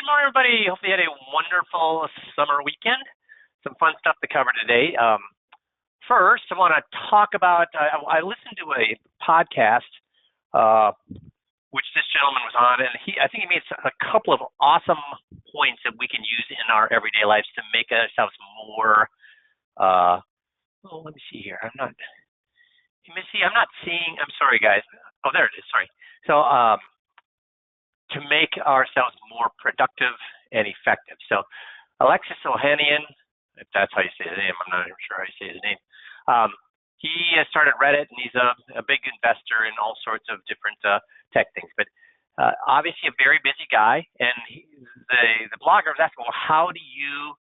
morning, everybody. Hopefully you had a wonderful summer weekend. Some fun stuff to cover today. First, I want to talk about, I listened to a podcast, which this gentleman was on, and I think he made a couple of awesome points that we can use in our everyday lives to make ourselves more, let me see here. I'm not seeing, I'm sorry, guys. Oh, there it is, sorry. So, to make ourselves more productive and effective. So Alexis Ohanian, if that's how you say his name, I'm not even sure how you say his name. He started Reddit, and he's a big investor in all sorts of different tech things. But obviously a very busy guy, and the blogger was asking, well, how do you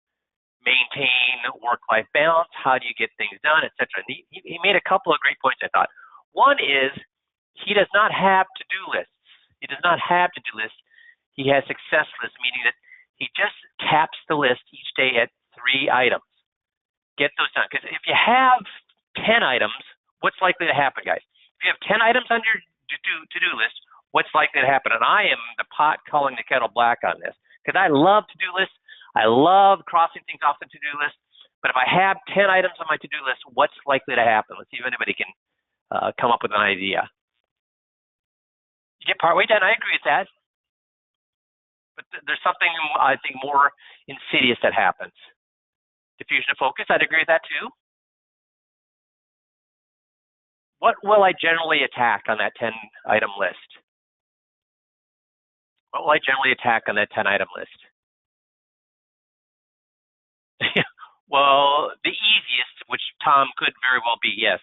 maintain work-life balance? How do you get things done, et cetera? And he made a couple of great points, I thought. One is he does not have to-do lists. He does not have to-do lists. He has success lists, meaning that he just caps the list each day at 3 items. Get those done. Because if you have 10 items, what's likely to happen, guys? If you have 10 items on your to-do list, what's likely to happen? And I am the pot calling the kettle black on this, because I love to-do lists. I love crossing things off the to-do list. But if I have 10 items on my to-do list, what's likely to happen? Let's see if anybody can come up with an idea. You get partway done, I agree with that. But there's something, I think, more insidious that happens. Diffusion of focus, I'd agree with that too. What will I generally attack on that 10-item list? What will I generally attack on that 10-item list? Well, the easiest, which Tom could very well be, yes,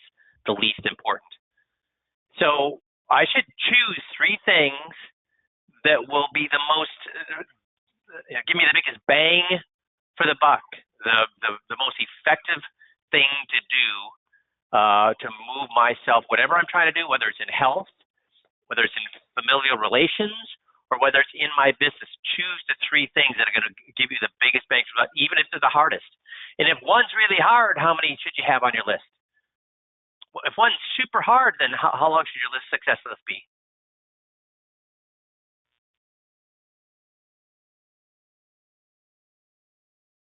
the least important. So I should choose 3 things that will be the most, give me the biggest bang for the buck, the most effective thing to do to move myself, whatever I'm trying to do, whether it's in health, whether it's in familial relations, or whether it's in my business. Choose the 3 things that are going to give you the biggest bang for the buck, even if they're the hardest. And if one's really hard, how many should you have on your list? If one's super hard, then how long should your success list be?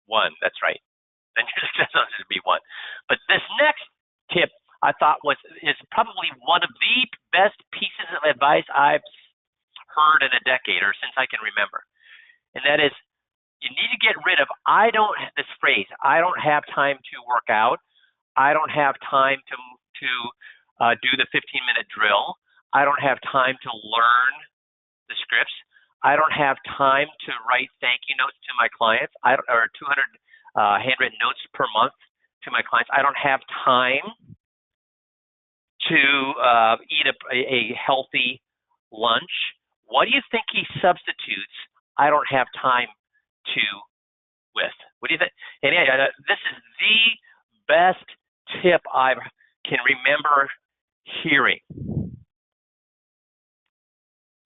1, that's right. Then your success list should be 1. But this next tip I thought is probably one of the best pieces of advice I've heard in a decade, or since I can remember. And that is, you need to get rid of this phrase, I don't have time to work out. I don't have time to do the 15-minute drill. I don't have time to learn the scripts. I don't have time to write thank you notes to my clients, or 200 handwritten notes per month to my clients. I don't have time to eat a healthy lunch. What do you think he substitutes I don't have time to with? What do you think? And this is the best tip I can remember hearing.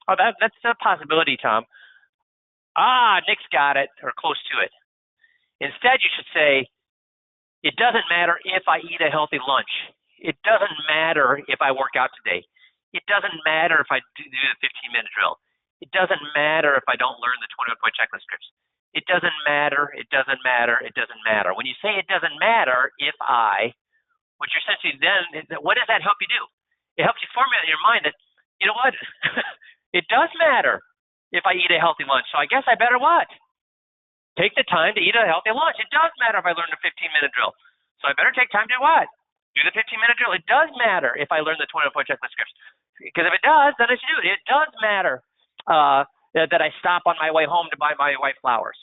Oh, that's a possibility, Tom. Nick's got it, or close to it. Instead, you should say, it doesn't matter if I eat a healthy lunch. It doesn't matter if I work out today. It doesn't matter if I do the 15-minute drill. It doesn't matter if I don't learn the 21-point checklist scripts. It doesn't matter, it doesn't matter, it doesn't matter. When you say it doesn't matter if what you're essentially then, what does that help you do? It helps you formulate in your mind that, you know what, it does matter if I eat a healthy lunch. So I guess I better what? Take the time to eat a healthy lunch. It does matter if I learn the 15-minute drill. So I better take time to what? Do the 15-minute drill. It does matter if I learn the 21-point checklist scripts. Because if it does, then I should do it. It does matter that I stop on my way home to buy my wife flowers.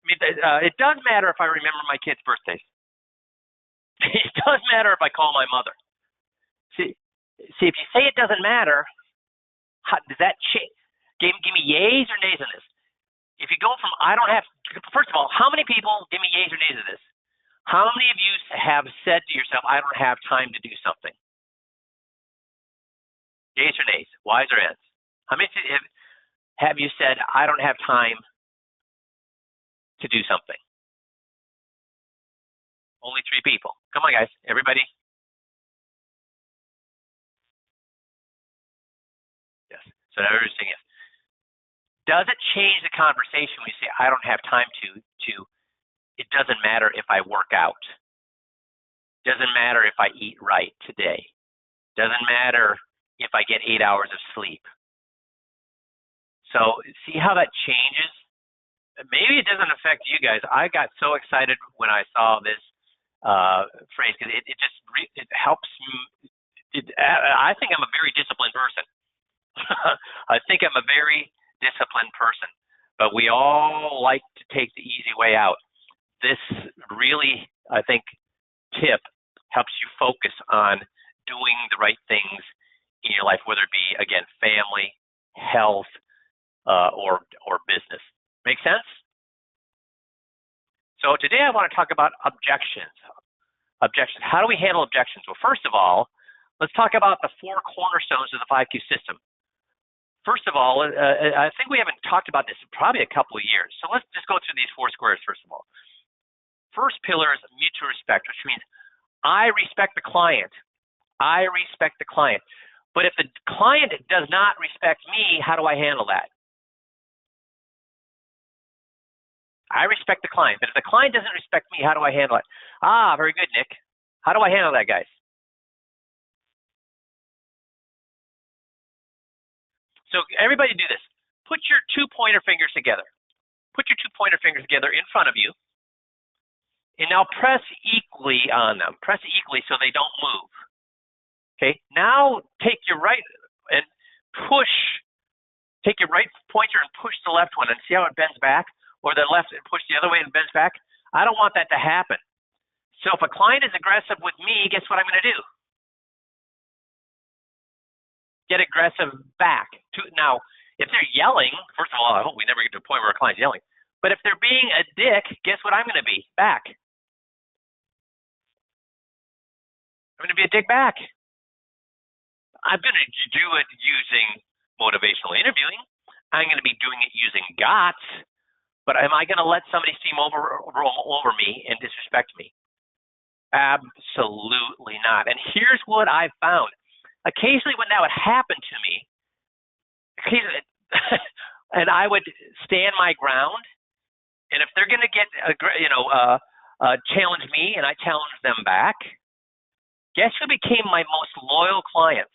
I mean, it does matter if I remember my kids' birthdays. It does matter if I call my mother. See, if you say it doesn't matter, does that change? Give me yays or nays on this. If you go from first of all, how many people, give me yays or nays of this? How many of you have said to yourself, I don't have time to do something? Yays or nays, Ys or Ns? How many have you said, I don't have time to do something? Only 3 people. Come on, guys, everybody. Yes, so everybody's saying yes. Does it change the conversation when you say, I don't have time to, it doesn't matter if I work out. Doesn't matter if I eat right today. Doesn't matter if I get 8 hours of sleep. So see how that changes? Maybe it doesn't affect you guys. I got so excited when I saw this phrase because it helps. I think I'm a very disciplined person. I think I'm a very disciplined person, but we all like to take the easy way out. This really, I think, tip helps you focus on doing the right things in your life, whether it be, again, family, health, or business. Make sense? So today I want to talk about objections. Objections. How do we handle objections? Well, first of all, let's talk about the 4 cornerstones of the 5Q system. First of all, I think we haven't talked about this in probably a couple of years. So let's just go through these 4 squares first of all. First pillar is mutual respect, which means I respect the client. I respect the client. But if the client does not respect me, how do I handle that? I respect the client, but if the client doesn't respect me, how do I handle it? Ah, very good, Nick. How do I handle that, guys? So everybody do this. Put your 2 pointer fingers together. Put your 2 pointer fingers together in front of you. And now press equally on them. Press equally so they don't move. Okay, now take your right and push. Take your right pointer and push the left one and see how it bends back, or the left and push the other way and bends back. I don't want that to happen. So if a client is aggressive with me, guess what I'm going to do? Get aggressive back. Now, if they're yelling, first of all, I hope we never get to a point where a client's yelling. But if they're being a dick, guess what I'm going to be? Back. I'm going to be a dick back. I'm going to do it using motivational interviewing. I'm going to be doing it using GOTS. But am I going to let somebody roll over me and disrespect me? Absolutely not. And here's what I've found. Occasionally when that would happen to me, and I would stand my ground, and if they're going to get, challenge me and I challenge them back, guess who became my most loyal clients?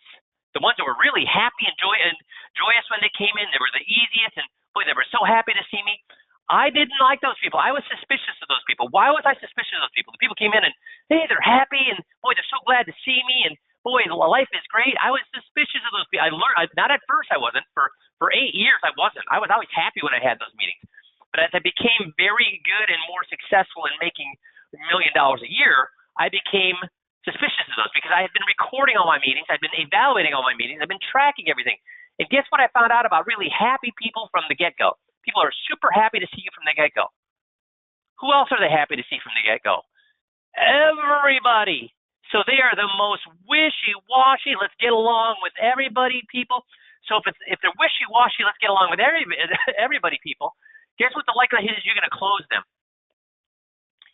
The ones that were really happy and joyous when they came in. They were the easiest, and boy, they were so happy to see me. I didn't like those people. I was suspicious of those people. Why was I suspicious of those people? The people came in and, hey, they're happy, and boy, they're so glad to see me, and boy, life is great. I was suspicious of those people. I learned, not at first I wasn't. For 8 years I wasn't. I was always happy when I had those meetings. But as I became very good and more successful in making $1 million a year, I became suspicious of those because I had been recording all my meetings. I'd been evaluating all my meetings. I've been tracking everything. And guess what I found out about really happy people from the get-go? People are super happy to see you from the get-go. Who else are they happy to see from the get-go? Everybody. So they are the most wishy-washy, let's get along with everybody people. So if they're wishy-washy, let's get along with everybody people, guess what the likelihood is you're going to close them?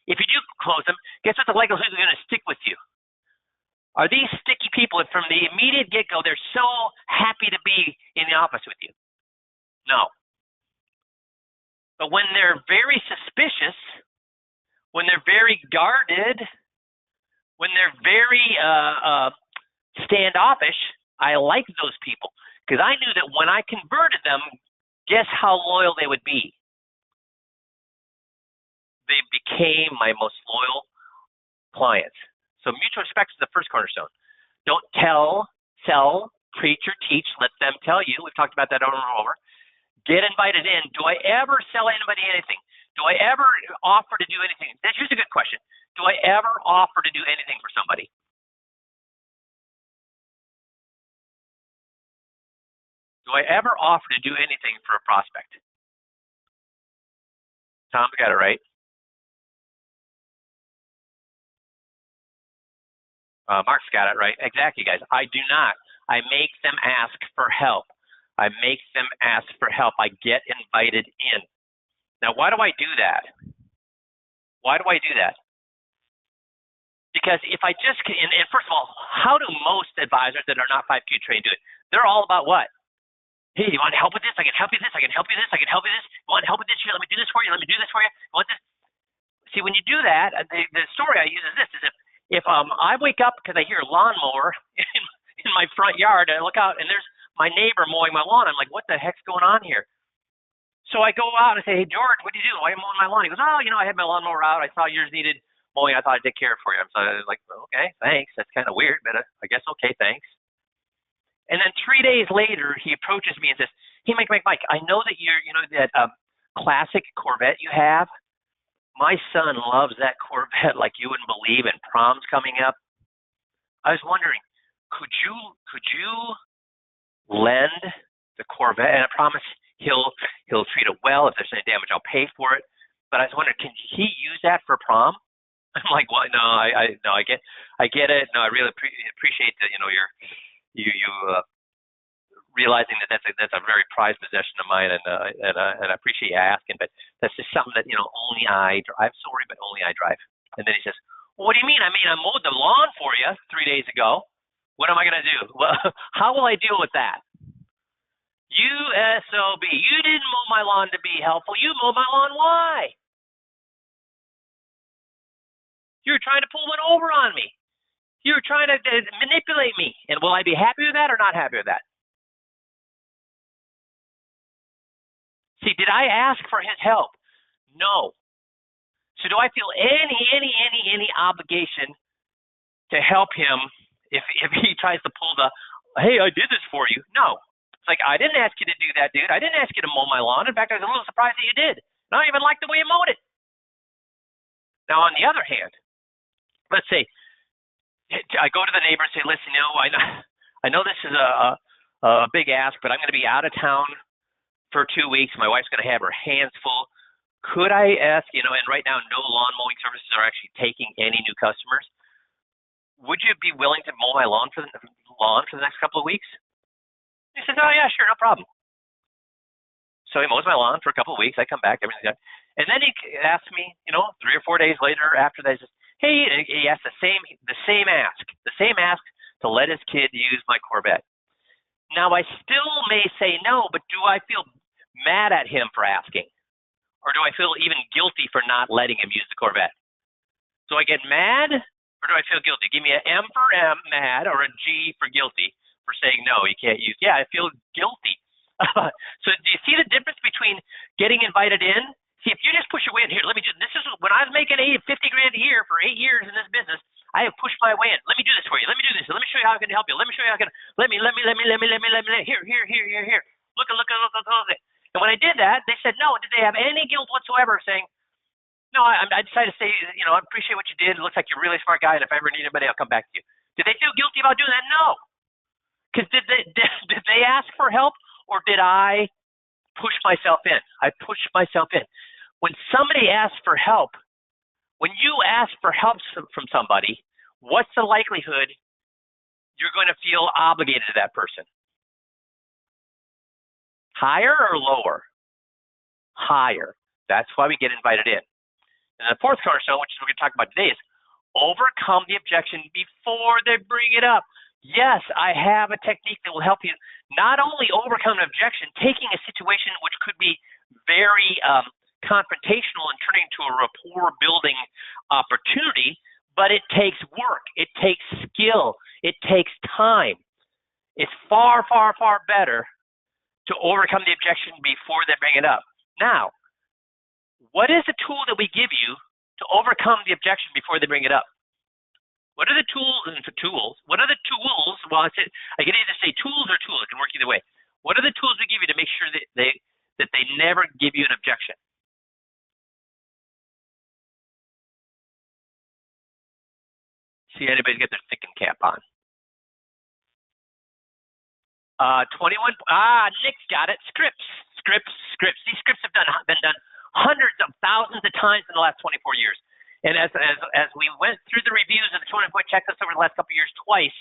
If you do close them, guess what the likelihood is they're going to stick with you? Are these sticky people that from the immediate get-go, they're so happy to be in the office with you? No. But when they're very suspicious, when they're very guarded, when they're very standoffish, I like those people because I knew that when I converted them, guess how loyal they would be? They became my most loyal clients. So mutual respect is the first cornerstone. Don't tell, sell, preach, or teach. Let them tell you. We've talked about that over and over. Get invited in. Do I ever sell anybody anything? Do I ever offer to do anything? Here's a good question. Do I ever offer to do anything for somebody? Do I ever offer to do anything for a prospect? Tom's got it right. Mark's got it right. Exactly, guys. I do not. I make them ask for help. I make them ask for help. I get invited in. Now, why do I do that? Why do I do that? Because if I just, and first of all, how do most advisors that are not 5Q trained do it? They're all about what? Hey, you want help with this? I can help you with this. I can help you with this. I can help you with this. You want help with this? Here, let me do this for you. Let me do this for you. You want this? See, when you do that, the story I use is this: is if I wake up because I hear a lawnmower in my front yard, and I look out and there's my neighbor mowing my lawn. I'm like, what the heck's going on here? So I go out and I say, hey, George, what do you do? Why are you mowing my lawn? He goes, oh, I had my lawnmower out. I saw yours needed mowing. I thought I'd take care of it for you. So I was like, okay, thanks. That's kind of weird, but I guess okay, thanks. And then 3 days later, he approaches me and says, hey, Mike, I know that that classic Corvette you have. My son loves that Corvette like you wouldn't believe, and prom's coming up. I was wondering, could you lend the Corvette? And I promise he'll treat it well. If there's any damage, I'll pay for it. But I was wondering, can he use that for prom? I'm like, well, no, I get it. No, I really appreciate that. You realizing that that's a very prized possession of mine, and I appreciate you asking. But that's just something that only I drive. I'm sorry, but only I drive. And then he says, well, what do you mean? I mowed the lawn for you 3 days ago. What am I going to do? Well, how will I deal with that? You SOB, you didn't mow my lawn to be helpful. You mowed my lawn. Why? You were trying to pull one over on me. You were trying to manipulate me. And will I be happy with that or not happy with that? See, did I ask for his help? No. So do I feel any obligation to help him if he tries to pull the, hey, I did this for you? No. It's like, I didn't ask you to do that, dude. I didn't ask you to mow my lawn. In fact, I was a little surprised that you did. And I don't even like the way you mowed it. Now, on the other hand, let's say I go to the neighbor and say, listen, I know this is a big ask, but I'm going to be out of town for 2 weeks. My wife's going to have her hands full. Could I ask, and right now no lawn mowing services are actually taking any new customers. Would you be willing to mow my lawn for the next couple of weeks? He says, oh, yeah, sure, no problem. So he mows my lawn for a couple of weeks. I come back, everything's done. And then he asks me, 3 or 4 days later after that, he says, hey, he asked the same ask to let his kid use my Corvette. Now, I still may say no, but do I feel mad at him for asking? Or do I feel even guilty for not letting him use the Corvette? Do I get mad or do I feel guilty? Give me an M for mad, or a G for guilty for saying no, you can't use. Yeah, I feel guilty. So do you see the difference between getting invited in? See, if you just push your way in here, this is when I was making $50 grand a year for 8 years in this business, I have pushed my way in. Let me do this for you. Let me do this. Let me show you how I can help you. Let me show you how I can, let me, here. Look. And when I did that, they said no. Did they have any guilt whatsoever saying, no, I decided to say, I appreciate what you did. It looks like you're a really smart guy, and if I ever need anybody, I'll come back to you. Did they feel guilty about doing that? No. Because did they ask for help, or did I push myself in? I pushed myself in. When somebody asks for help, when you ask for help from somebody, what's the likelihood you're going to feel obligated to that person? Higher or lower? Higher. That's why we get invited in. And the fourth cornerstone, which is what we're going to talk about today, is overcome the objection before they bring it up. Yes, I have a technique that will help you not only overcome an objection, taking a situation which could be very confrontational and turning into a rapport building opportunity, but it takes work. It takes skill. It takes time. It's far, far, far better to overcome the objection before they bring it up. Now, what is the tool that we give you to overcome the objection before they bring it up? What are the tools? What are the tools? Well, I can either say tools or tools. It can work either way. What are the tools we give you to make sure that they never give you an objection? See, anybody's got their thinking cap on. 21. Nick's got it. Scripts. These scripts have been done hundreds of thousands of times in the last 24 years. And as we went through the reviews of the 20-point checklist over the last couple of years twice,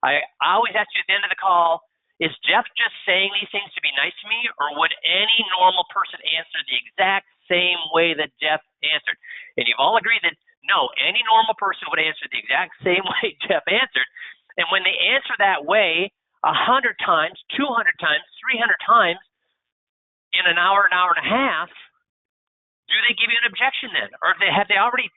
I always ask you at the end of the call, is Jeff just saying these things to be nice to me, or would any normal person answer the exact same way that Jeff answered? And you've all agreed that no, any normal person would answer the exact same way Jeff answered. And when they answer that way, 100 times, 200 times, 300 times in an hour and a half, do they give you an objection then? Or have they already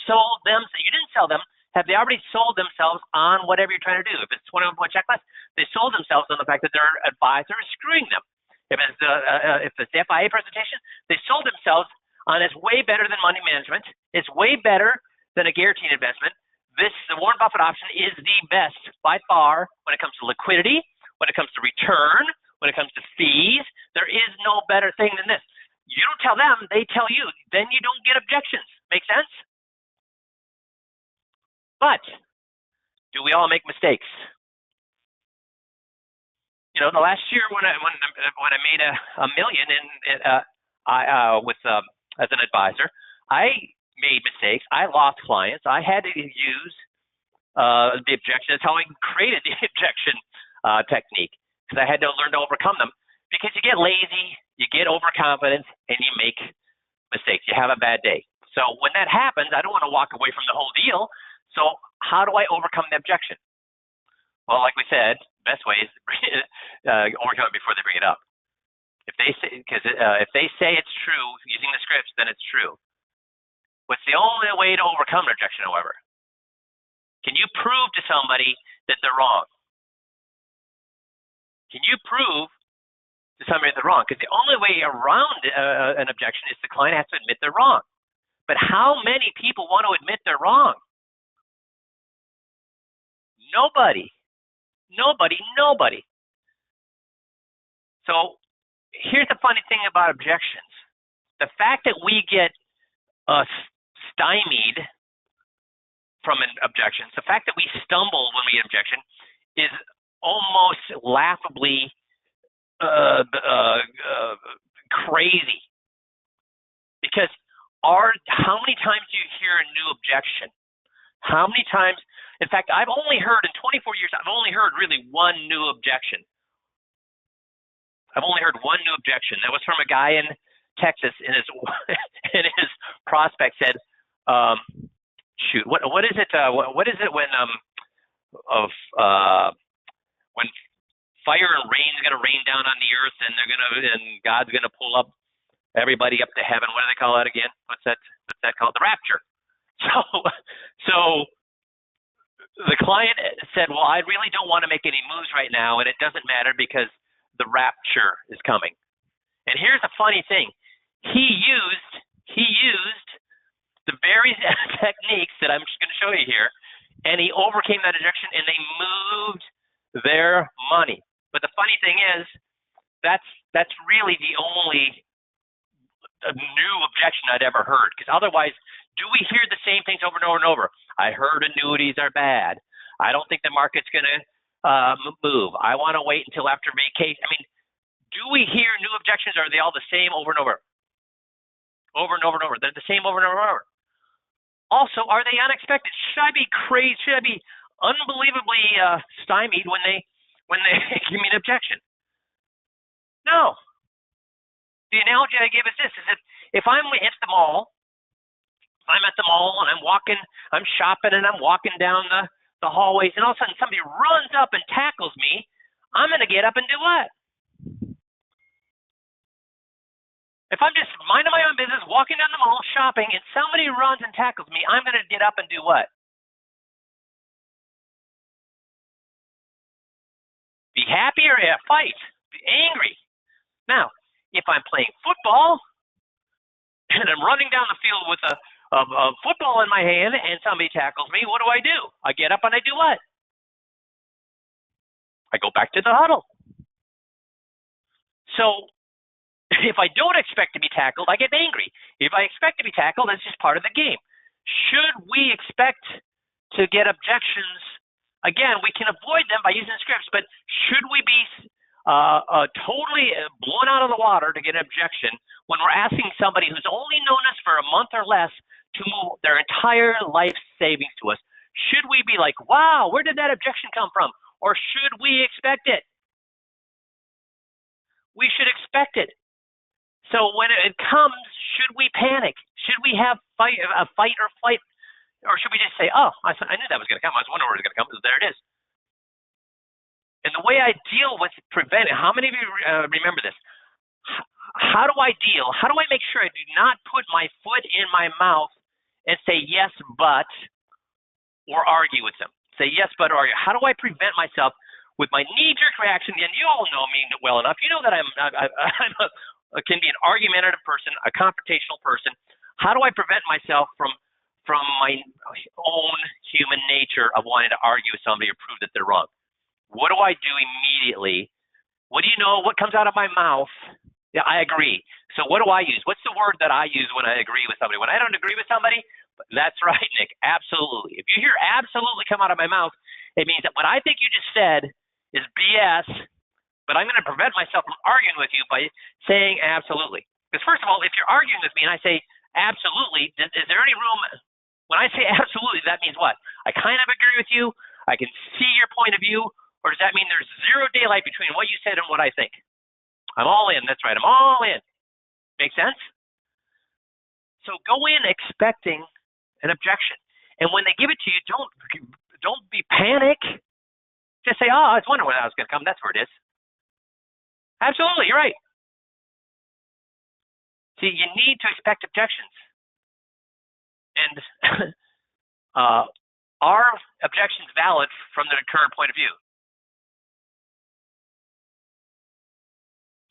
sold them? So you didn't sell them. Have they already sold themselves on whatever you're trying to do? If it's 21-point checklist, they sold themselves on the fact that their advisor is screwing them. If it's the FIA presentation, they sold themselves on it's way better than money management. It's way better than a guaranteed investment. The Warren Buffett option is the best by far when it comes to liquidity, when it comes to return, when it comes to fees. There is no better thing than this. You don't tell them, they tell you. Then you don't get objections. Make sense? But do we all make mistakes? You know, the last year when I made a million as an advisor, I made mistakes. I lost clients. I had to use the objection. That's how I created the objection technique, because I had to learn to overcome them. Because you get lazy, you get overconfident, and you make mistakes. You have a bad day. So when that happens, I don't want to walk away from the whole deal. So how do I overcome the objection? Well, like we said, best way is overcome it before they bring it up. If they say it's true using the scripts, then it's true. What's the only way to overcome an objection, however? Can you prove to somebody that they're wrong? Can you prove to somebody that they're wrong? Because the only way around an objection is the client has to admit they're wrong. But how many people want to admit they're wrong? Nobody. So here's the funny thing about objections. The fact that we get stymied from an objection, the fact that we stumble when we get an objection is almost laughably crazy. Because how many times do you hear a new objection? How many times? In fact, I've only heard in 24 years, I've only heard really one new objection. I've only heard one new objection. That was from a guy in Texas, and his prospect said, "Shoot, what is it? What is it when fire and rain's going to rain down on the earth, and God's going to pull up everybody up to heaven? What do they call that again? What's that called? The rapture." So the client said, "Well, I really don't want to make any moves right now, and it doesn't matter because the rapture is coming." And here's the funny thing. He used the very techniques that I'm just going to show you here, and he overcame that objection, and they moved their money. But the funny thing is, that's really the only new objection I'd ever heard, because otherwise, do we hear the same things over and over and over? I heard annuities are bad. I don't think the market's going to move. I want to wait until after vacation. I mean, do we hear new objections, or are they all the same over and over? Over and over and over. They're the same over and over and over. Also, are they unexpected? Should I be crazy? Should I be unbelievably stymied when they give me an objection? No. The analogy I give is this: is that if I'm at the mall, and I'm shopping, and I'm walking down the hallways, and all of a sudden somebody runs up and tackles me, I'm going to get up and do what? If I'm just minding my own business, walking down the mall, shopping, and somebody runs and tackles me, I'm going to get up and do what? Be happy or fight? Be angry. Now, if I'm playing football and I'm running down the field with a football in my hand and somebody tackles me, what do? I get up and I do what? I go back to the huddle. So if I don't expect to be tackled, I get angry. If I expect to be tackled, that's just part of the game. Should we expect to get objections? Again, we can avoid them by using scripts, but should we be totally blown out of the water to get an objection when we're asking somebody who's only known us for a month or less to move their entire life savings to us? Should we be like, wow, where did that objection come from? Or should we expect it? We should expect it. So when it comes, should we panic? Should we have a fight or flight? Or should we just say, oh, I knew that was going to come. I was wondering where it was going to come. There it is. And the way I deal with preventing, how many of you remember this? How do I make sure I do not put my foot in my mouth and say yes, but, or argue with them? Say yes, but, or argue. How do I prevent myself with my knee-jerk reaction? And you all know me well enough. You know that can be an argumentative person, a confrontational person. How do I prevent myself from my own human nature of wanting to argue with somebody or prove that they're wrong? What do I do immediately? What do you know? What comes out of my mouth? Yeah, I agree. So what do I use? What's the word that I use when I agree with somebody? When I don't agree with somebody, that's right, Nick, absolutely. If you hear absolutely come out of my mouth, it means that what I think you just said is BS, but I'm going to prevent myself from arguing with you by saying absolutely. Because first of all, if you're arguing with me and I say absolutely, is there any room? When I say absolutely, that means what? I kind of agree with you. I can see your point of view. Or does that mean there's zero daylight between what you said and what I think? I'm all in. That's right. I'm all in. Make sense? So go in expecting an objection. And when they give it to you, don't be panic. Just say, oh, I was wondering when that was going to come. That's where it is. Absolutely. You're right. See, you need to expect objections. And are objections valid from the current point of view?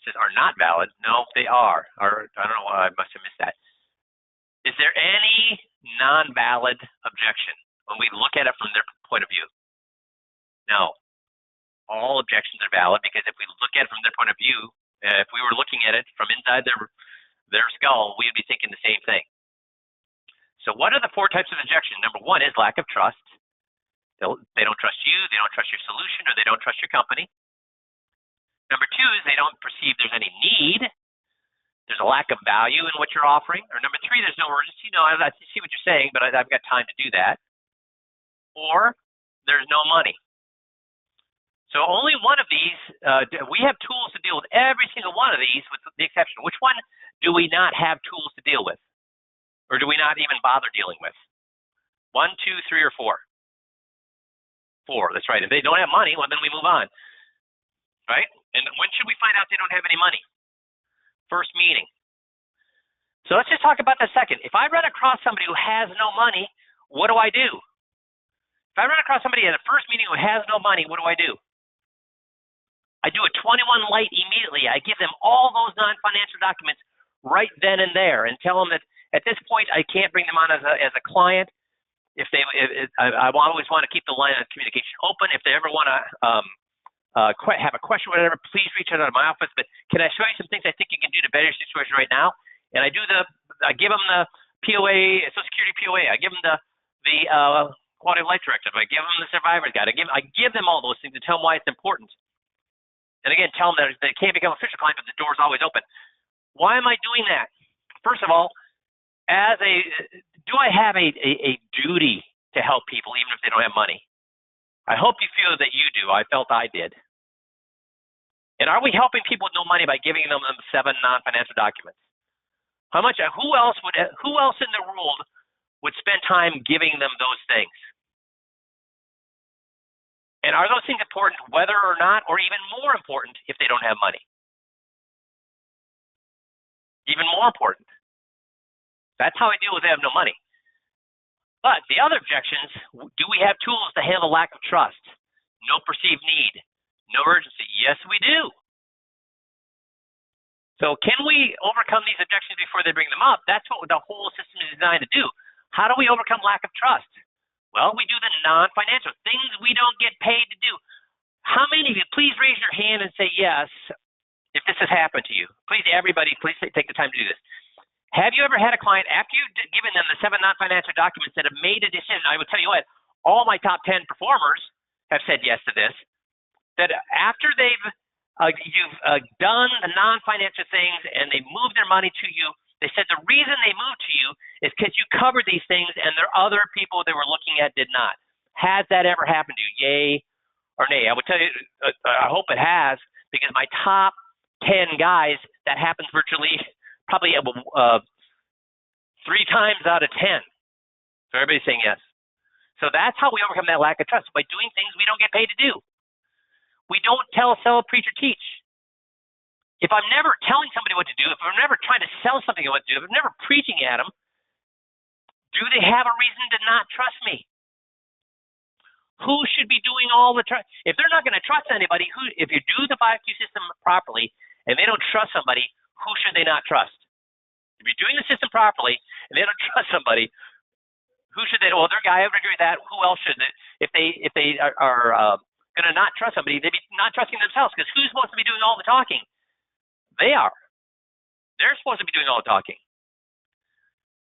Says are not valid. No, they are. Or I don't know why I must have missed that. Is there any non-valid objection when we look at it from their point of view? No. All objections are valid because if we look at it from their point of view, if we were looking at it from inside their skull, we would be thinking the same thing. So what are the 4 types of objection? Number 1 is lack of trust. They don't trust you, they don't trust your solution, or they don't trust your company. Number 2 is they don't perceive there's any need. There's a lack of value in what you're offering. Or number 3, there's no urgency. No, I see what you're saying, but I've got time to do that. Or there's no money. So only one of these, we have tools to deal with every single one of these with the exception. Which one do we not have tools to deal with? Or do we not even bother dealing with? 1, 2, 3, or 4? 4, that's right. If they don't have money, well, then we move on. Right? And when should we find out they don't have any money? First meeting. So let's just talk about the second. If I run across somebody who has no money, what do I do? If I run across somebody at a first meeting who has no money, what do? I do a 21 light immediately. I give them all those non-financial documents right then and there and tell them that at this point I can't bring them on as a client. I always want to keep the line of communication open. If they ever want to have a question or whatever, please reach out to my office. But can I show you some things I think you can do to better your situation right now? And I give them the POA, Social Security POA. I give them the Quality of Life Directive. I give them the Survivor's Guide. I give them all those things and tell them why it's important. And again, tell them that they can't become an official client, but the door's always open. Why am I doing that? First of all, do I have a duty to help people even if they don't have money? I hope you feel that you do. I felt I did. And are we helping people with no money by giving them 7 non-financial documents? Who else in the world would spend time giving them those things? And are those things important whether or not, or even more important if they don't have money? Even more important. That's how I deal with they have no money. But the other objections, do we have tools to handle lack of trust? No perceived need, no urgency. Yes, we do. So can we overcome these objections before they bring them up? That's what the whole system is designed to do. How do we overcome lack of trust? Well, we do the non-financial things we don't get paid to do. How many of you, please raise your hand and say yes if this has happened to you. Please, everybody, please take the time to do this. Have you ever had a client, after you've given them the 7 non-financial documents, that have made a decision? I would tell you what, all my top 10 performers have said yes to this, that after you've done the non-financial things and they've moved their money to you, they said the reason they moved to you is because you covered these things and there are other people they were looking at did not. Has that ever happened to you? Yay or nay? I would tell you, I hope it has, because my top 10 guys, that happens virtually probably 3 times out of 10. So everybody's saying yes. So that's how we overcome that lack of trust, by doing things we don't get paid to do. We don't tell, sell, preach, or teach. If I'm never telling somebody what to do, if I'm never trying to sell something what to do, if I'm never preaching at them, do they have a reason to not trust me? Who should be doing all the trust? If they're not going to trust anybody, if you do the 5Q system properly and they don't trust somebody, who should they not trust? If you're doing the system properly and they don't trust somebody, who should they? Well, their guy, I would agree with that. Who else should they? If they are going to not trust somebody, they'd be not trusting themselves, because who's supposed to be doing all the talking? They are. They're supposed to be doing all the talking.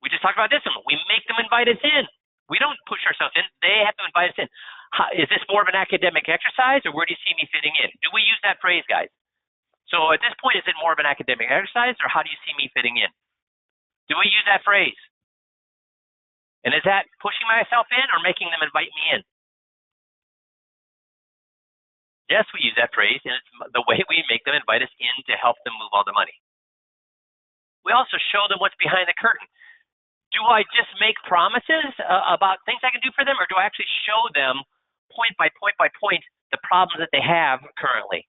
We just talked about this one. We make them invite us in. We don't push ourselves in. They have to invite us in. Is this more of an academic exercise, or where do you see me fitting in? Do we use that phrase, guys? So at this point, is it more of an academic exercise, or how do you see me fitting in? Do we use that phrase? And is that pushing myself in or making them invite me in? Yes, we use that phrase, and it's the way we make them invite us in to help them move all the money. We also show them what's behind the curtain. Do I just make promises about things I can do for them, or do I actually show them point by point by point the problems that they have currently?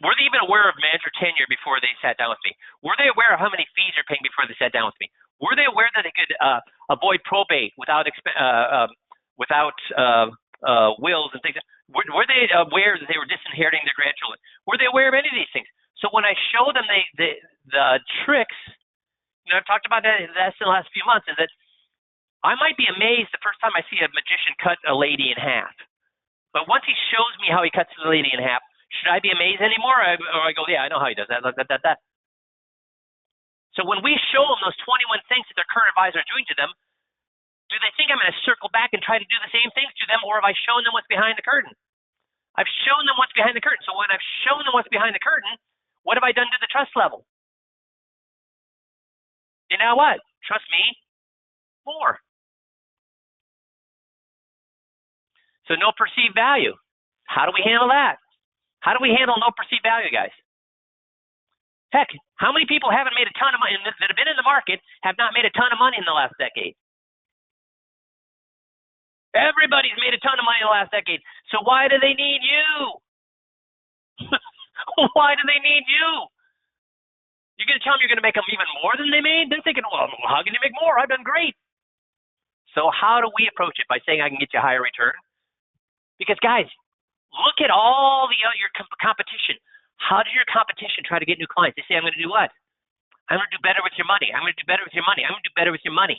Were they even aware of manager tenure before they sat down with me? Were they aware of how many fees they're paying before they sat down with me? Were they aware that they could avoid probate without wills and things? Were they aware that they were disinheriting their grandchildren? Were they aware of any of these things? So when I show them the tricks, I've talked about that in the last few months, is that I might be amazed the first time I see a magician cut a lady in half. But once he shows me how he cuts the lady in half, should I be amazed anymore? Or I go, yeah, I know how he does that. So when we show them those 21 things that their current advisor is doing to them, do they think I'm going to circle back and try to do the same things to them, or have I shown them what's behind the curtain? I've shown them what's behind the curtain. So when I've shown them what's behind the curtain, what have I done to the trust level? You know what? Trust me more. So no perceived value. How do we handle that? How do we handle no perceived value, guys? Heck, how many people haven't made a ton of money that have been in the market, have not made a ton of money in the last decade? Everybody's made a ton of money in the last decade. So why do they need you? Why do they need you? You're going to tell them you're going to make them even more than they made? They're thinking, well, how can you make more? I've done great. So how do we approach it? By saying I can get you a higher return? Because, guys, look at all your competition. How does your competition try to get new clients? They say, I'm going to do what? I'm going to do better with your money. I'm going to do better with your money. I'm going to do better with your money.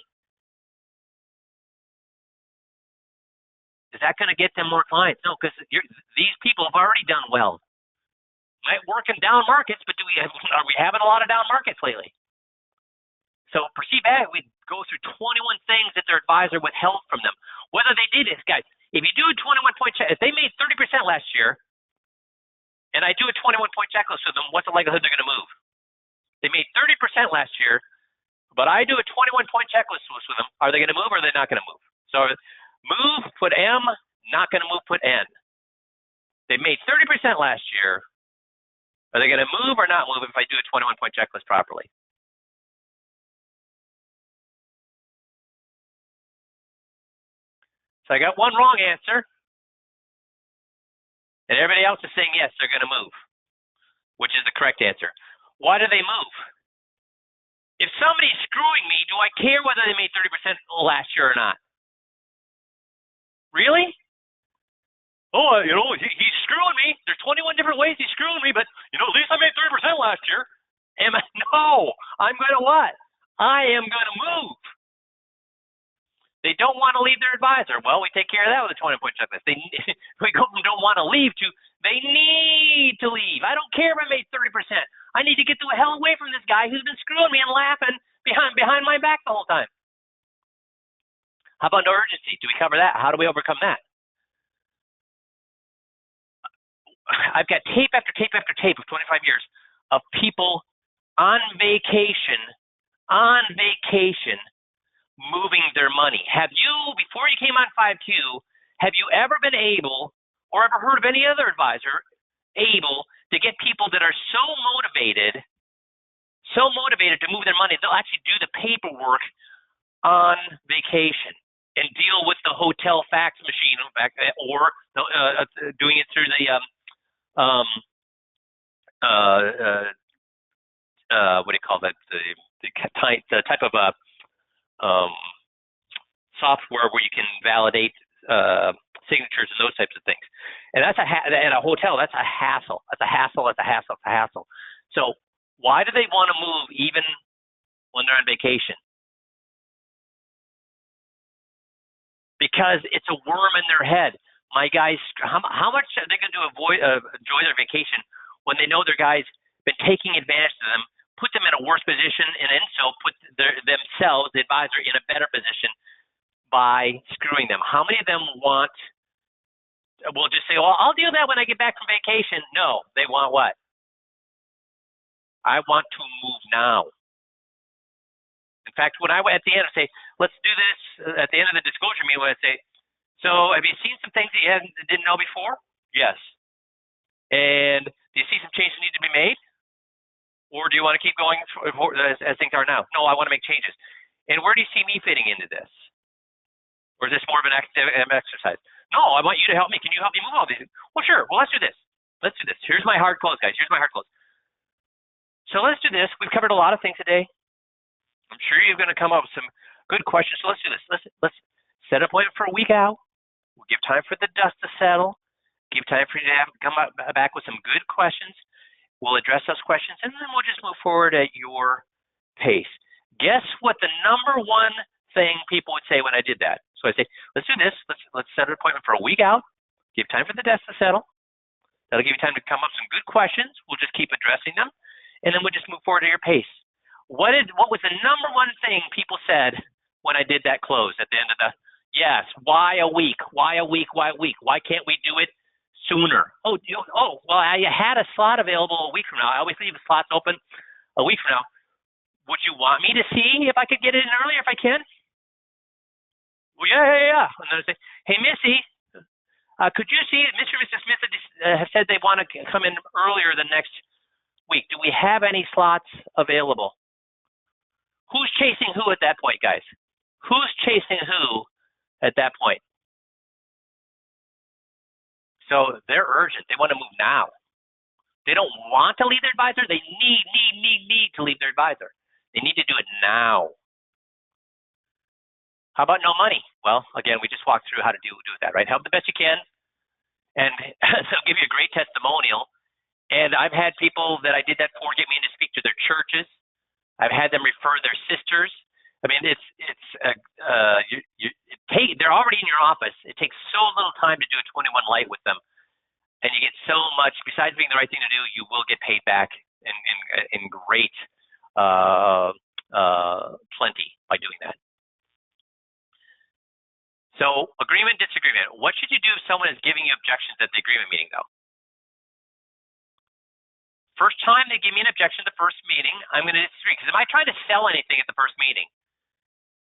Is that going to get them more clients? No, because these people have already done well. Might work in down markets, but are we having a lot of down markets lately? So perceived value, we go through 21 things that their advisor withheld from them. Whether they did this, guys, if you do a 21-point check, if they made 30% last year, and I do a 21-point checklist with them, what's the likelihood they're going to move? They made 30% last year, but I do a 21-point checklist with them. Are they going to move, or are they not going to move? So move, put M, not going to move, put N. They made 30% last year. Are they going to move or not move if I do a 21-point checklist properly? So I got one wrong answer, and everybody else is saying yes, they're going to move, which is the correct answer. Why do they move? If somebody's screwing me, do I care whether they made 30% last year or not? Really? Oh, he's screwing me. There's 21 different ways he's screwing me, but, at least I made 30% last year. No, I'm going to what? I am going to move. They don't want to leave their advisor. Well, we take care of that with a 20-point checklist. We go from don't want to leave to they need to leave. I don't care if I made 30%. I need to get the hell away from this guy who's been screwing me and laughing behind my back the whole time. How about no urgency? Do we cover that? How do we overcome that? I've got tape after tape after tape of 25 years of people on vacation moving their money. Have you, before you came on 5Q, have you ever been able, or ever heard of any other advisor able to get people that are so motivated to move their money, they'll actually do the paperwork on vacation? and deal with the hotel fax machine back, or doing it through the what do you call that? The type of software where you can validate signatures and those types of things. And that's at a hotel. That's a hassle. That's a hassle. That's a hassle. It's a hassle. So why do they want to move even when they're on vacation? Because it's a worm in their head. My guys, how much are they going to enjoy their vacation when they know their guys been taking advantage of them, put them in a worse position, and then so put themselves, the advisor, in a better position by screwing them? How many of them will just say, well, I'll do that when I get back from vacation? No, they want what? I want to move now. In fact, when I at the end, I say, let's do this at the end of the disclosure meeting, when I say, so have you seen some things that you didn't know before? Yes. And do you see some changes that need to be made? Or do you want to keep going as things are now? No, I want to make changes. And where do you see me fitting into this? Or is this more of an exercise? No, I want you to help me. Can you help me move all these? Well, sure. Well, let's do this. Let's do this. Here's my hard close, guys. Here's my hard close. So let's do this. We've covered a lot of things today. I'm sure you're going to come up with some good questions. So let's do this. Let's set an appointment for a week out. We'll give time for the dust to settle. Give time for you to come back with some good questions. We'll address those questions, and then we'll just move forward at your pace. Guess what the number one thing people would say when I did that? So I say, let's do this. Let's set an appointment for a week out. Give time for the dust to settle. That'll give you time to come up with some good questions. We'll just keep addressing them, and then we'll just move forward at your pace. What was the number one thing people said when I did that close at the end of the? Yes. Why a week? Why a week? Why a week? Why can't we do it sooner? Oh, well, I had a slot available a week from now. I always leave the slots open a week from now. Would you want me to see if I could get it in earlier if I can? Well, yeah. And then I say, hey, Missy, could you see Mr. and Mrs. Smith have said they want to come in earlier the next week. Do we have any slots available? Who's chasing who at that point, guys? Who's chasing who at that point? So they're urgent. They want to move now. They don't want to leave their advisor. They need to leave their advisor. They need to do it now. How about no money? Well, again, we just walked through how to do that, right? Help the best you can, and they'll give you a great testimonial. And I've had people that I did that for get me in to speak to their churches. I've had them refer their sisters. I mean, they're already in your office. It takes so little time to do a 21 light with them, and you get so much. Besides being the right thing to do, you will get paid back in great plenty by doing that. So, agreement, disagreement. What should you do if someone is giving you objections at the agreement meeting, though? First time they give me an objection at the first meeting, I'm going to disagree. Because am I trying to sell anything at the first meeting?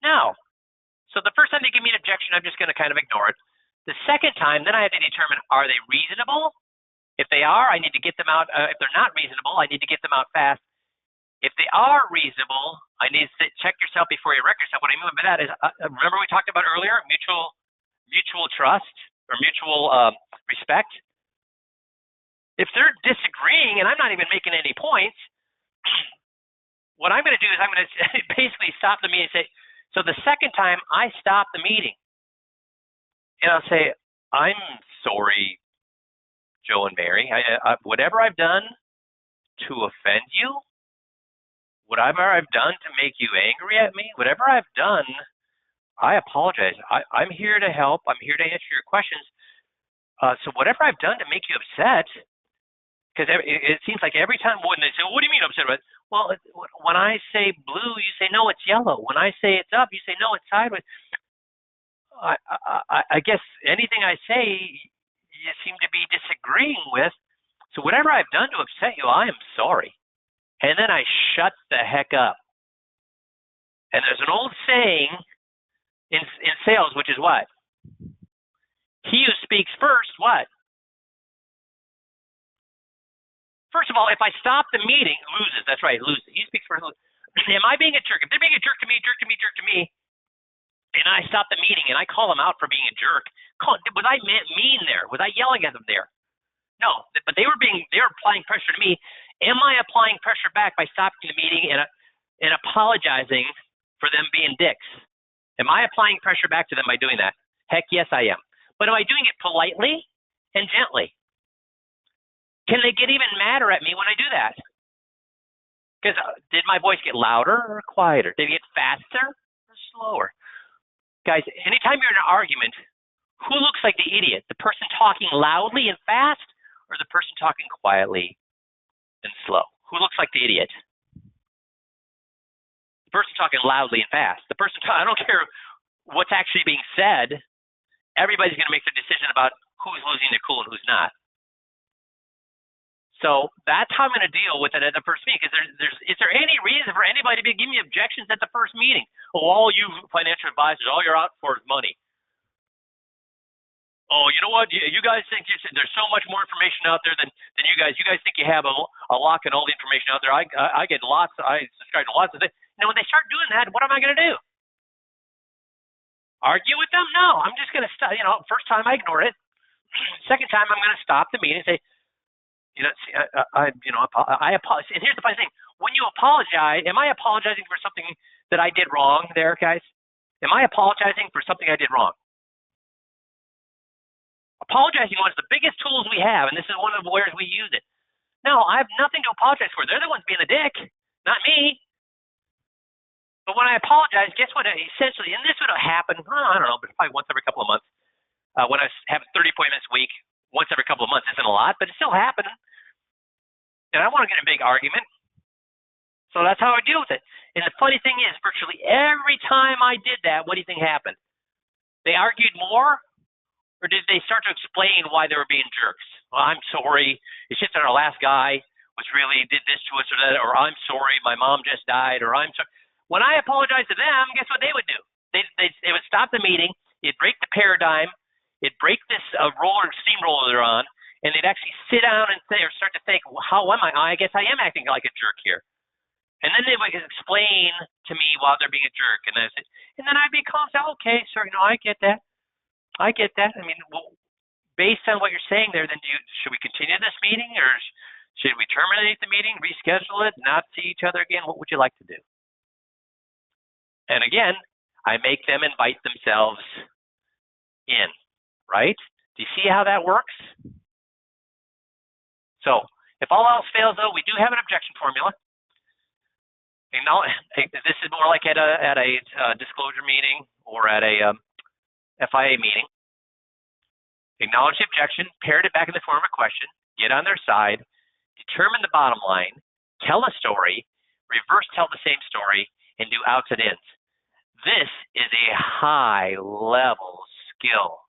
No. So the first time they give me an objection, I'm just going to kind of ignore it. The second time, then I have to determine, are they reasonable? If they are, I need to get them out. If they're not reasonable, I need to get them out fast. If they are reasonable, I need to check yourself before you wreck yourself. What I mean by that is, remember we talked about earlier, mutual trust or mutual respect? If they're disagreeing and I'm not even making any points, what I'm going to do is I'm going to basically stop the meeting and say, so the second time I stop the meeting, and I'll say, I'm sorry, Joe and Mary. Whatever I've done to offend you, whatever I've done to make you angry at me, whatever I've done, I apologize. I'm here to help. I'm here to answer your questions. So whatever I've done to make you upset, because it seems like every time when they say, well, what do you mean upset about it? Well, when I say blue, you say, no, it's yellow. When I say it's up, you say, no, it's sideways. I guess anything I say, you seem to be disagreeing with. So whatever I've done to upset you, I am sorry. And then I shut the heck up. And there's an old saying in sales, which is what? He who speaks first, what? First of all, if I stop the meeting, loses. That's right, loses. He speaks first. Am I being a jerk? If they're being a jerk to me, and I stop the meeting and I call them out for being a jerk. Was I mean there? Was I yelling at them there? No, but they were applying pressure to me. Am I applying pressure back by stopping the meeting and apologizing for them being dicks? Am I applying pressure back to them by doing that? Heck yes, I am. But am I doing it politely and gently? Can they get even madder at me when I do that? Because did my voice get louder or quieter? Did it get faster or slower? Guys, anytime you're in an argument, who looks like the idiot? The person talking loudly and fast or the person talking quietly and slow? Who looks like the idiot? The person talking loudly and fast. The person I don't care what's actually being said. Everybody's going to make their decision about who's losing their cool and who's not. So that's how I'm going to deal with it at the first meeting. Because is there any reason for anybody to be giving me objections at the first meeting? Oh, all you financial advisors, all you're out for is money. Oh, you know what? You guys think there's so much more information out there than you guys. You guys think you have a lock and all the information out there. I get lots. I subscribe to lots of things. When they start doing that, what am I going to do? Argue with them? No, I'm just going to stop. First time I ignore it. Second time I'm going to stop the meeting and say, I apologize. And here's the funny thing: when you apologize, am I apologizing for something that I did wrong, there, guys? Am I apologizing for something I did wrong? Apologizing is one of the biggest tools we have, and this is one of the ways we use it. No, I have nothing to apologize for. They're the ones being a dick, not me. But when I apologize, guess what? Essentially, and this would happen, I don't know, but probably once every couple of months. When I have 30 appointments a week, once every couple of months isn't a lot, but it's still happening. And I want to get in a big argument. So that's how I deal with it. And the funny thing is, virtually every time I did that, what do you think happened? They argued more, or did they start to explain why they were being jerks? Well, I'm sorry. It's just that our last guy did this to us or that, or I'm sorry, my mom just died, or I'm sorry. When I apologized to them, guess what they would do? They would stop the meeting, it'd break the paradigm, it'd break this steamroller they're on, and they'd actually sit down and start to think, well, how am I? I guess I am acting like a jerk here. And then they would explain to me while they're being a jerk, and then I'd be calm. Say, okay, sorry, no, I get that. I get that. I mean, well, based on what you're saying there, then should we continue this meeting, or should we terminate the meeting, reschedule it, not see each other again? What would you like to do? And again, I make them invite themselves in, right? Do you see how that works? So if all else fails, though, we do have an objection formula. This is more like at a disclosure meeting or at a FIA meeting. Acknowledge the objection, parrot it back in the form of a question, get on their side, determine the bottom line, tell a story, reverse tell the same story, and do outs and ins. This is a high-level skill.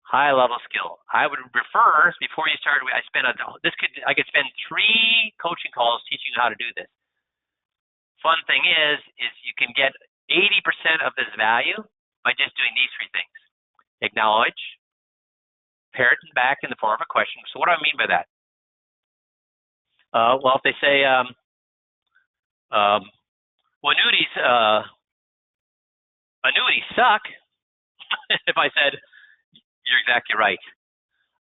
High-level skill. I would refer, before you start, I could spend 3 coaching calls teaching you how to do this. Fun thing is you can get 80% of this value by just doing these 3 things. Acknowledge, parrot it back in the form of a question. So what do I mean by that? Well, if they say, well, annuities suck. If I said, you're exactly right.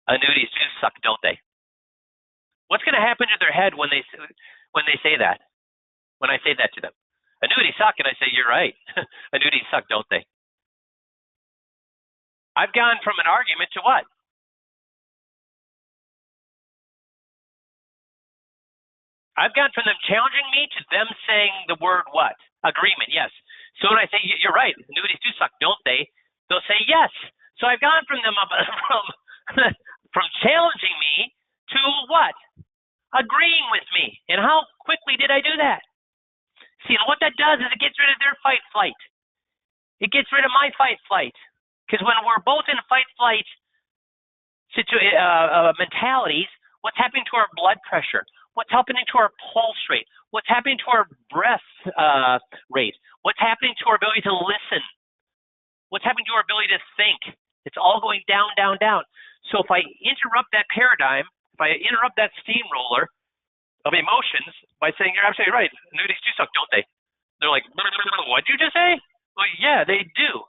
Annuities do suck, don't they? What's going to happen to their head when they say that? When I say that to them, annuities suck, and I say, you're right. Annuities suck, don't they? I've gone from an argument to what? I've gone from them challenging me to them saying the word what? Agreement, yes. So when I say, you're right, annuities do suck, don't they? They'll say yes. So I've gone from them from challenging me to what? Agreeing with me. And how quickly did I do that? See, and what that does is it gets rid of their fight-flight. It gets rid of my fight-flight. Because when we're both in fight-flight mentalities, what's happening to our blood pressure? What's happening to our pulse rate? What's happening to our breath rate? What's happening to our ability to listen? What's happening to our ability to think? It's all going down, down, down. So if I interrupt that paradigm, if I interrupt that steamroller of emotions by saying, you're absolutely right, annuities do suck, don't they? They're like, what'd you just say? Well, yeah, they do.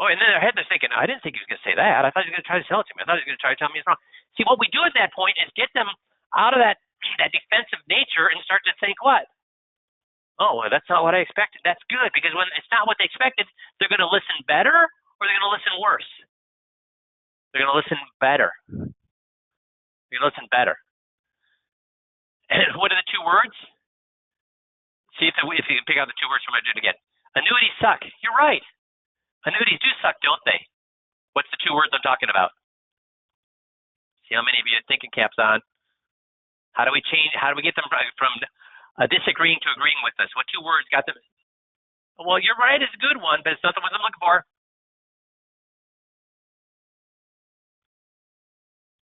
Oh, and then their head, they're thinking, I didn't think he was going to say that. I thought he was going to try to sell it to me. I thought he was going to try to tell me it's wrong. See, what we do at that point is get them out of that defensive nature and start to think what? Oh, well, that's not what I expected. That's good, because when it's not what they expected, they're going to listen better or they're going to listen worse. They're going to listen better. They're going to listen better. And what are the two words? See if you can pick out the two words from I do it again. Annuities suck. You're right. Annuities do suck, don't they? What's the two words I'm talking about? See how many of you have thinking caps on? How do we get them from disagreeing to agreeing with us? What two words got them? Well, you're right, it's a good one, but it's not the one I'm looking for.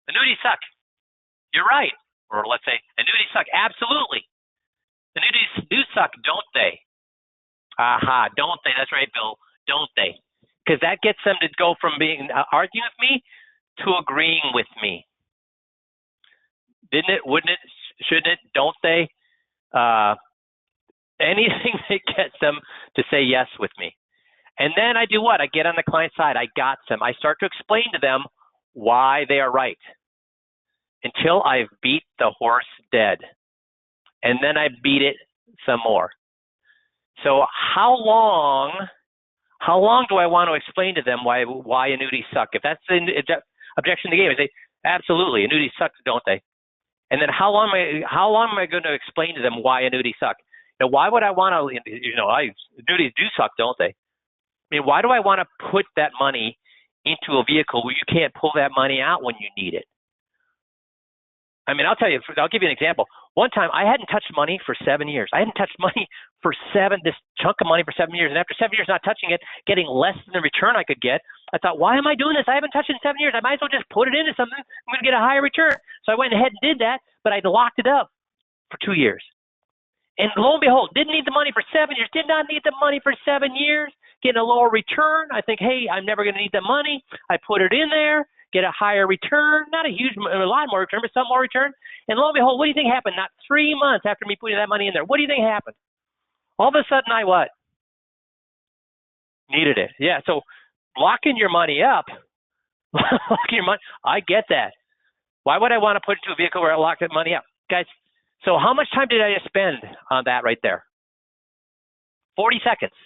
Annuities suck. You're right. Or let's say, annuities suck. Absolutely. Annuities do suck, don't they? Aha, don't they? That's right, Bill. Don't they? Because that gets them to go from being arguing with me to agreeing with me. Didn't it? Wouldn't it? Shouldn't it? Don't they? Anything that gets them to say yes with me. And then I do what? I get on the client side. I got them. I start to explain to them why they are right until I've beat the horse dead. And then I beat it some more. So how long do I want to explain to them why annuities suck? If that's the objection they gave, I say, absolutely, annuities suck, don't they? And then how long am I going to explain to them why annuities suck? Now, why would I want to, annuities do suck, don't they? I mean, why do I want to put that money into a vehicle where you can't pull that money out when you need it? I mean, I'll give you an example. One time I hadn't touched money for 7 years. I hadn't touched money for this chunk of money for 7 years. And after 7 years not touching it, getting less than the return I could get, I thought, why am I doing this? I haven't touched it in 7 years. I might as well just put it into something. I'm going to get a higher return. So I went ahead and did that, but I'd locked it up for 2 years. And lo and behold, didn't need the money for 7 years. Did not need the money for 7 years. Getting a lower return. I think, hey, I'm never going to need the money. I put it in there. Get a higher return, not a lot more return, but some more return. And lo and behold, what do you think happened? Not 3 months after me putting that money in there. What do you think happened? All of a sudden, I what? Needed it. Yeah, so locking your money up, locking your money, I get that. Why would I want to put it into a vehicle where I lock that money up? Guys, so how much time did I just spend on that right there? 40 seconds.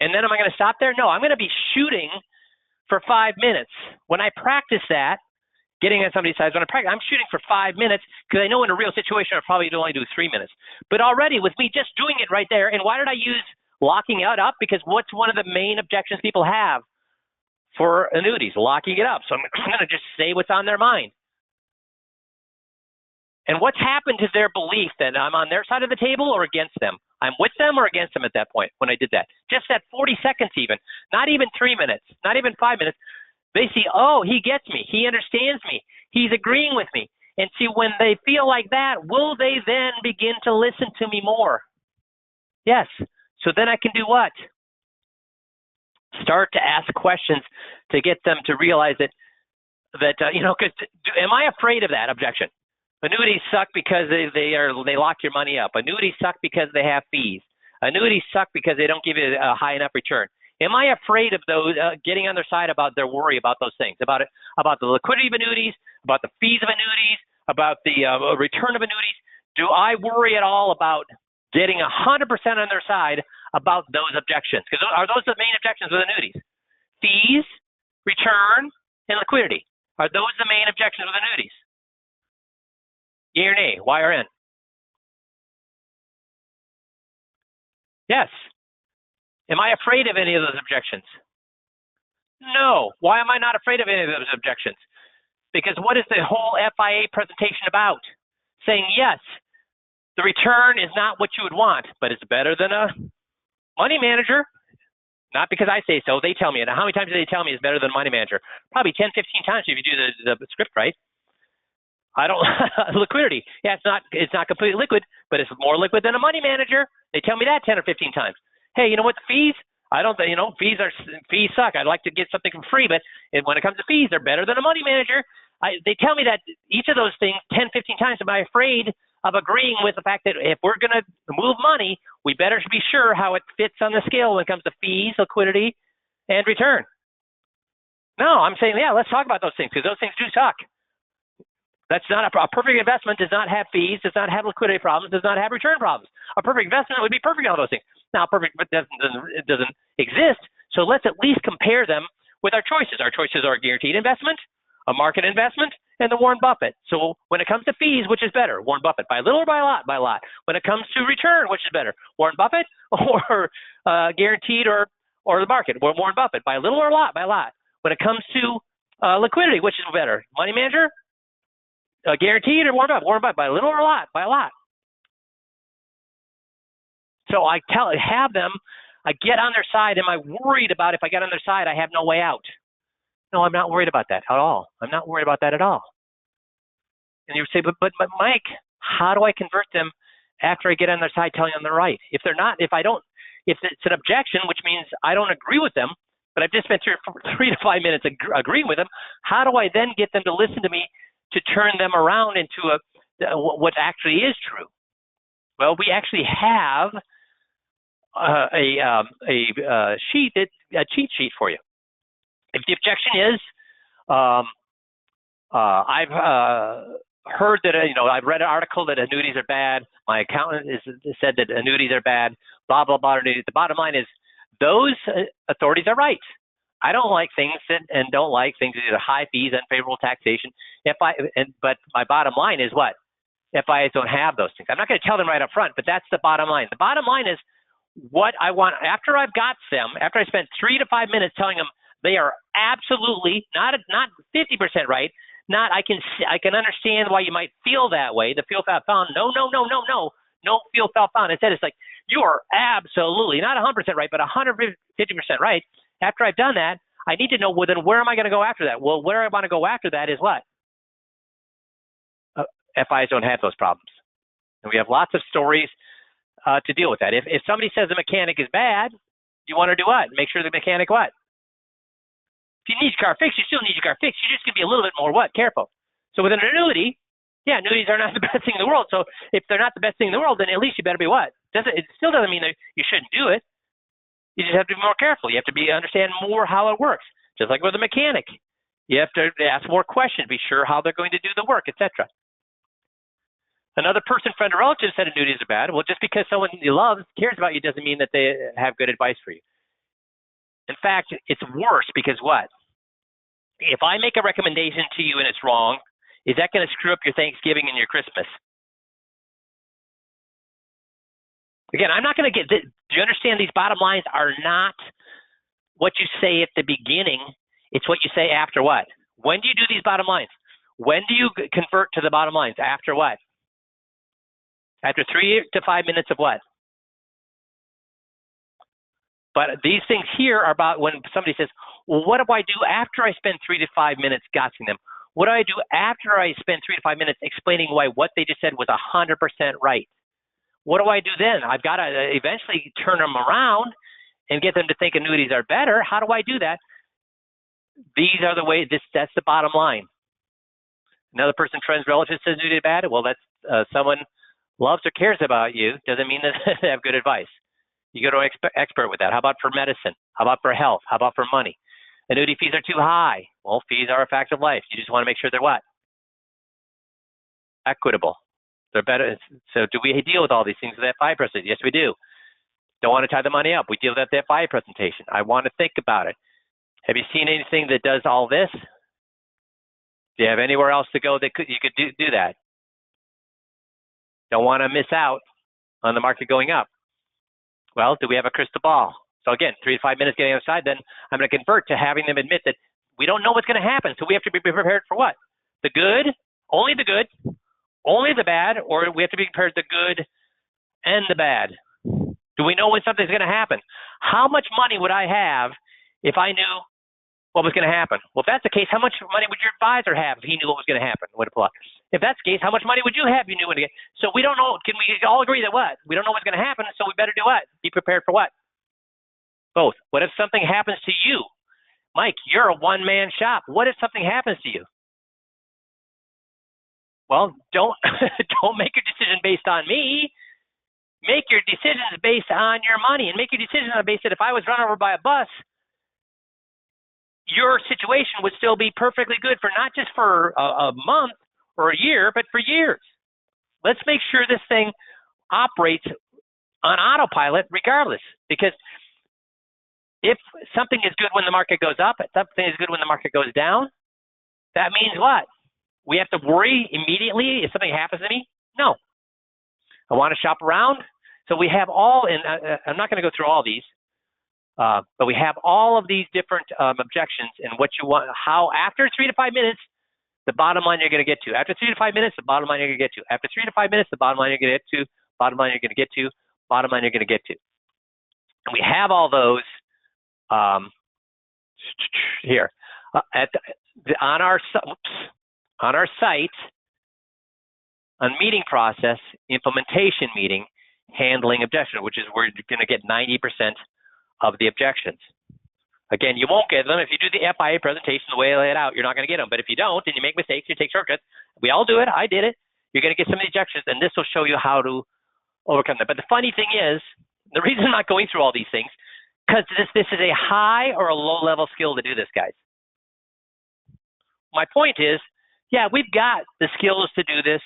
And then am I going to stop there? No, I'm going to be shooting for 5 minutes. When I practice that, getting on somebody's side, I'm shooting for 5 minutes because I know in a real situation I'll probably only do 3 minutes. But already with me just doing it right there, and why did I use locking it up? Because what's one of the main objections people have for annuities? Locking it up. So I'm going to just say what's on their mind. And what's happened to their belief that I'm on their side of the table or against them? I'm with them or against them at that point when I did that. Just that 40 seconds even, not even 3 minutes, not even 5 minutes. They see, oh, he gets me. He understands me. He's agreeing with me. And see, when they feel like that, will they then begin to listen to me more? Yes. So then I can do what? Start to ask questions to get them to realize that because am I afraid of that objection? Annuities suck because they lock your money up. Annuities suck because they have fees. Annuities suck because they don't give you a high enough return. Am I afraid of those getting on their side about their worry about those things, about the liquidity of annuities, about the fees of annuities, about the return of annuities? Do I worry at all about getting 100% on their side about those objections? Because are those the main objections with annuities? Fees, return, and liquidity. Are those the main objections with annuities? Yay or nay? Y or N? Yes. Am I afraid of any of those objections? No. Why am I not afraid of any of those objections? Because what is the whole FIA presentation about? Saying, yes, the return is not what you would want, but it's better than a money manager. Not because I say so, they tell me. And how many times do they tell me it's better than a money manager? Probably 10, 15 times if you do the script right. I don't liquidity. Yeah, it's not completely liquid, but it's more liquid than a money manager. They tell me that 10 or 15 times. Hey, you know what? The fees? Fees suck. I'd like to get something for free, but when it comes to fees, they're better than a money manager. They tell me that each of those things 10, 15 times. Am I afraid of agreeing with the fact that if we're going to move money, we better be sure how it fits on the scale when it comes to fees, liquidity, and return. No, I'm saying, yeah, let's talk about those things because those things do suck. That's not a perfect investment. Does not have fees. Does not have liquidity problems. Does not have return problems. A perfect investment would be perfect on all those things. Now, perfect it doesn't exist. So let's at least compare them with our choices. Our choices are a guaranteed investment, a market investment, and the Warren Buffett. So when it comes to fees, which is better? Warren Buffett, by a little or by a lot? By a lot. When it comes to return, which is better? Warren Buffett or guaranteed or the market? Warren Buffett, by a little or a lot? By a lot. When it comes to liquidity, which is better? Money manager, guaranteed, or Warren Buffett? Warren Buffett, by a little or a lot? By a lot. So I have them, I get on their side. Am I worried about if I get on their side, I have no way out? No, I'm not worried about that at all. I'm not worried about that at all. And you say, but Mike, how do I convert them after I get on their side telling them they're right? If it's an objection, which means I don't agree with them, but I've just spent 3 to 5 minutes agreeing with them, how do I then get them to listen to me to turn them around into what actually is true? Well, we actually have a cheat sheet for you. If the objection is, I've heard that, I've read an article that annuities are bad. My accountant said that annuities are bad, blah, blah, blah. The bottom line is those authorities are right. I don't like things and don't like things that are high fees, unfavorable taxation. But my bottom line is what? FIAs don't have those things. I'm not going to tell them right up front, but that's the bottom line. The bottom line is what I want after I've got them, after I spent 3 to 5 minutes telling them they are absolutely not 50% right. Not I can understand why you might feel that way. The feel found. No feel found. Instead, it's like you are absolutely not 100% right, but 150% right. After I've done that, I need to know where am I going to go after that? Well, where I want to go after that is what? FIs don't have those problems, and we have lots of stories to deal with that. If somebody says the mechanic is bad, you want to do what? Make sure the mechanic what? If you need your car fixed, you still need your car fixed. You're just going to be a little bit more what? Careful. So with an annuity, yeah, annuities are not the best thing in the world. So if they're not the best thing in the world, then at least you better be what? It still doesn't mean that you shouldn't do it. You just have to be more careful. You have to understand more how it works. Just like with a mechanic. You have to ask more questions, be sure how they're going to do the work, etc. Another person, friend, or relative said annuities are bad. Well, just because someone you love cares about you doesn't mean that they have good advice for you. In fact, it's worse because what? If I make a recommendation to you and it's wrong, is that going to screw up your Thanksgiving and your Christmas? Again, I'm not going to do you understand these bottom lines are not what you say at the beginning. It's what you say after what? When do you do these bottom lines? When do you convert to the bottom lines? After what? After 3 to 5 minutes of what? But these things here are about when somebody says, well, what do I do after I spend 3 to 5 minutes gotching them? What do I do after I spend 3 to 5 minutes explaining why what they just said was 100% right? What do I do then? I've got to eventually turn them around and get them to think annuities are better. How do I do that? These are the ways, that's the bottom line. Another person, friends, relatives says annuity is bad. Well, that's someone loves or cares about you. Doesn't mean that they have good advice. You go to an expert with that. How about for medicine? How about for health? How about for money? Annuity fees are too high. Well, fees are a fact of life. You just want to make sure they're what? Equitable. They're better. So do we deal with all these things with that FI presentation? Yes, we do. Don't want to tie the money up. We deal with that FI presentation. I want to think about it. Have you seen anything that does all this? Do you have anywhere else to go that you could do that? Don't want to miss out on the market going up. Well, do we have a crystal ball? So again, 3 to 5 minutes getting outside, then I'm going to convert to having them admit that we don't know what's going to happen. So we have to be prepared for what? The good, only the bad, or we have to be prepared for the good and the bad. Do we know when something's going to happen? How much money would I have if I knew what was going to happen? Well, if that's the case, how much money would your advisor have if he knew what was going to happen? If that's the case, how much money would you have if you knew when to get? So we don't know. Can we all agree that what? We don't know what's going to happen, so we better do what? Be prepared for what? Both. What if something happens to you? Mike, you're a one-man shop. What if something happens to you? Well, don't don't make your decision based on me. Make your decisions based on your money, and make your decisions on based that if I was run over by a bus, your situation would still be perfectly good for not just for a month or a year, but for years. Let's make sure this thing operates on autopilot regardless, because if something is good when the market goes up, if something is good when the market goes down, that means what? We have to worry immediately if something happens to me? No. I want to shop around. So we have all, and I'm not going to go through all these, but we have all of these different objections and what you want, how after 3 to 5 minutes, the bottom line you're going to get to. After 3 to 5 minutes, the bottom line you're going to get to. After 3 to 5 minutes, the bottom line you're going to get to, bottom line you're going to get to, bottom line you're going to get to. And we have all those here on our site, on meeting process, implementation meeting, handling objection, which is where you're going to get 90% of the objections. Again, you won't get them if you do the FIA presentation the way I lay it out. You're not going to get them. But if you don't, and you make mistakes, you take shortcuts. We all do it. I did it. You're going to get some of the objections, and this will show you how to overcome them. But the funny thing is, the reason I'm not going through all these things, because this is a high or a low-level skill to do this, guys. My point is, yeah, we've got the skills to do this.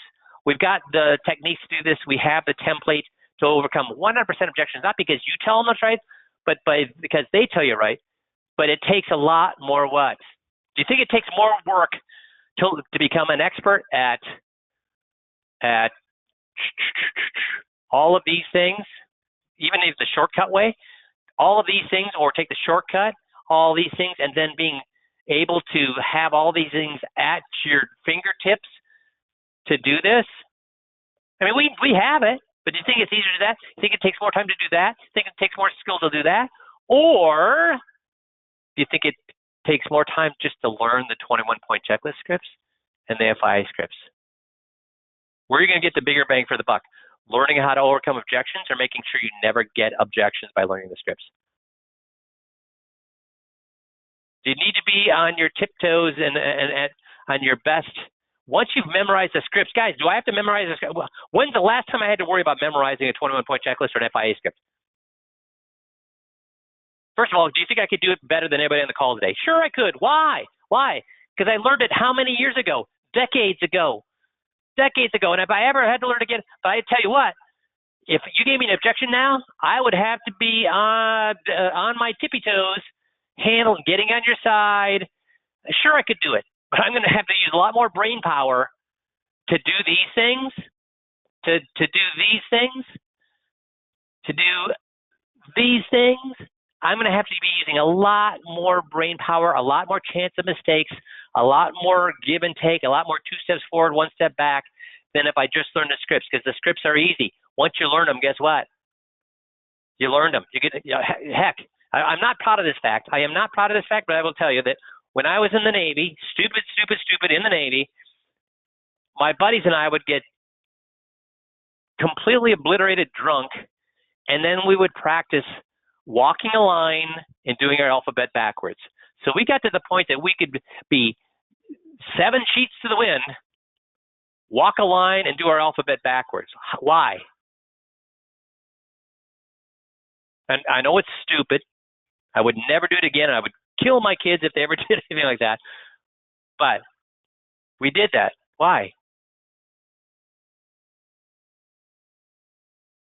We've got the techniques to do this. We have the template to overcome 100% objections, not because you tell them that's right, but because they tell you right. But it takes a lot more what? Do you think it takes more work to become an expert at all of these things, even if the shortcut way, all of these things, or take the shortcut, all these things, and then being able to have all these things at your fingertips to do this? I mean, we have it, but do you think it's easier to do that? Do you think it takes more time to do that? Do you think it takes more skill to do that? Or do you think it takes more time just to learn the 21-point checklist scripts and the FIA scripts? Where are you going to get the bigger bang for the buck? Learning how to overcome objections, or making sure you never get objections by learning the scripts? You need to be on your tiptoes and on your best. Once you've memorized the scripts, guys, do I have to memorize the script? When's the last time I had to worry about memorizing a 21-point checklist or an FIA script? First of all, do you think I could do it better than anybody on the call today? Sure, I could. Why? Why? Because I learned it how many years ago? Decades ago. And if I ever had to learn again, but I tell you what, if you gave me an objection now, I would have to be on my tippy toes, getting on your side. Sure, I could do it, but I'm going to have to use a lot more brain power to do these things, to do these things, to do these things. I'm going to have to be using a lot more brain power, a lot more chance of mistakes, a lot more give and take, a lot more 2 steps forward, 1 step back than if I just learned the scripts, because the scripts are easy. Once you learn them, guess what? You learned them. You get, heck, I'm not proud of this fact. I am not proud of this fact, but I will tell you that when I was in the Navy, stupid in the Navy, my buddies and I would get completely obliterated drunk, and then we would practice walking a line and doing our alphabet backwards. So we got to the point that we could be 7 sheets to the wind, walk a line, and do our alphabet backwards. Why? And I know it's stupid. I would never do it again. I would kill my kids if they ever did anything like that. But we did that. Why?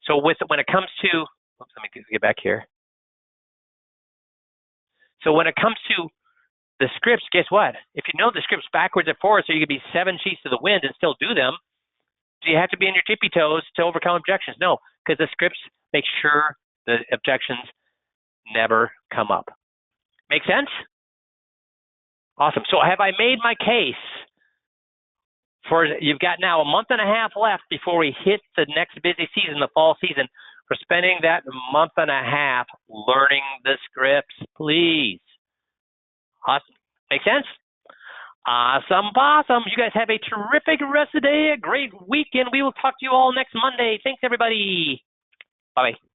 So when it comes to, oops, let me get back here. So when it comes to the scripts, guess what? If you know the scripts backwards and forwards, so you could be 7 sheets to the wind and still do them, do you have to be on your tippy toes to overcome objections? No, because the scripts make sure the objections never come up. Make sense? Awesome. So have I made my case for, you've got now a month and a half left before we hit the next busy season, the fall season. For spending that month and a half learning the scripts, please. Awesome. Make sense? Awesome, awesome. You guys have a terrific rest of the day, a great weekend. We will talk to you all next Monday. Thanks, everybody. Bye-bye.